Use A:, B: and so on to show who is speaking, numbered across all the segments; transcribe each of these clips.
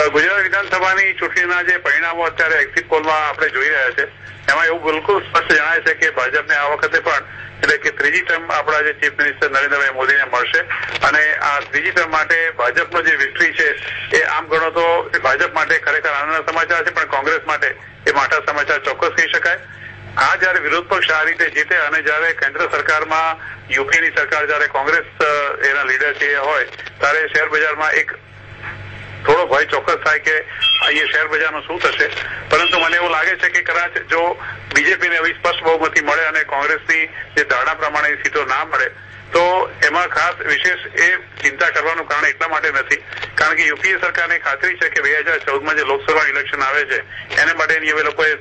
A: ગુજરાત વિધાનસભાની ચૂંટણીના જે પરિણામો અત્યારે એક્ઝિટ પોલમાં આપણે જોઈ રહ્યા છે એમાં એવું બિલકુલ સ્પષ્ટ જણાય છે કે ભાજપને આ વખતે પણ એટલે કે ત્રીજી ટર્મ આપણા જે ચીફ મિનિસ્ટર નરેન્દ્રભાઈ મોદીને મળશે અને આ ત્રીજી ટર્મ માટે ભાજપનો જે વિક્ટરી છે એ આમ ગણો તો ભાજપ માટે ખરેખર આનંદના સમાચાર છે, પણ કોંગ્રેસ માટે એ માઠા સમાચાર ચોક્કસ કહી શકાય. આ જયારે વિરોધ પક્ષ આ રીતે જીતે અને જયારે કેન્દ્ર સરકારમાં યુપીની સરકાર જયારે કોંગ્રેસ એના લીડર છે એ હોય ત્યારે શેર બજારમાં એક થોડો ભય ચોક્કસ થાય કે અહીંયા શેર બજારનું શું થશે. પરંતુ મને એવું લાગે છે કે કદાચ જો બીજેપીને એવી સ્પષ્ટ બહુમતી મળે અને કોંગ્રેસની જે ધારણા પ્રમાણે સીટો ના મળે તો એમાં ખાસ વિશેષ એ ચિંતા કરવાનું કારણ એટલા માટે નથી કારણ કે યુપીએ સરકારને ખાતરી છે કે 2014માં જે લોકસભા ઇલેક્શન આવે છે એને માટેની હવે લોકોએ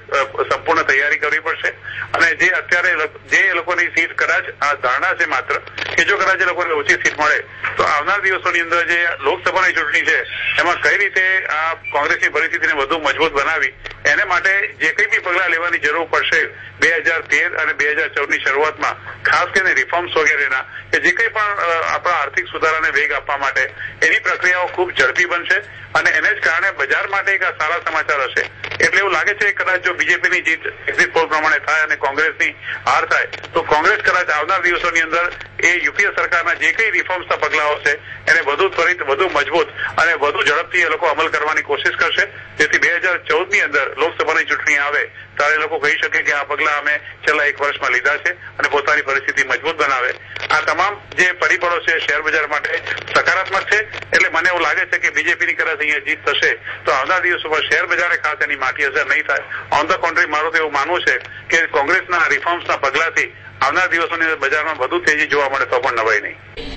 A: સંપૂર્ણ તૈયારી કરવી પડશે અને જે અત્યારે જે લોકોની સીટ કદાચ આ ધારણા છે માત્ર કે જો કદાચ એ લોકોને ઓછી સીટ મળે તો આવનાર દિવસોની અંદર જે લોકસભાની ચૂંટણી છે એમાં કઈ રીતે આ કોંગ્રેસની પરિસ્થિતિને વધુ મજબૂત બનાવી એને માટે જે કંઈ બી પગલાં લેવાની જરૂર પડશે 2013 અને 2014ની શરૂઆતમાં ખાસ કરીને રિફોર્મ્સ વગેરેના કે જે કંઈ પણ આપણા આર્થિક સુધારાને વેગ આપવા માટે એની પ્રક્રિયાઓ ખૂબ ઝડપી બનશે અને એને જ કારણે બજાર માટે એક સારા સમાચાર હશે. એટલે એવું લાગે છે કે કદાચ જો બીજેપીની જીત એક્ઝિટ પોલ પ્રમાણે થાય અને કોંગ્રેસની હાર થાય તો કોંગ્રેસ કદાચ આવનાર દિવસોની અંદર એ યુપીએ સરકારના જે કંઈ રિફોર્મ્સના પગલાઓ છે એને વધુ ત્વરિત, વધુ મજબૂત અને વધુ ઝડપથી એ લોકો અમલ કરવાની કોશિશ કરશે, જેથી 2014ની અંદર લોકસભાની ચૂંટણી આવે ત્યારે એ લોકો કહી શકે કે આ પગલાં અમે છેલ્લા 1 વર્ષમાં લીધા છે અને પોતાની પરિસ્થિતિ મજબૂત બનાવે. આ તમામ જે પરિબળો છે શેર બજાર માટે સકારાત્મક છે. એટલે મને એવું લાગે છે કે બીજેપીની કદાચ અહીંયા જીત થશે તો આવનાર દિવસોમાં શેર બજારે ખાસ એની માઠી અસર નહીં થાય. ઓન ધ કોન્ટ્રી મારું તો એવું માનવું છે કે કોંગ્રેસના રિફોર્મ્સના પગલાથી આવનાર દિવસોની અંદર બજારમાં વધુ તેજી જોવા મળે તો પણ નવાઈ નહીં.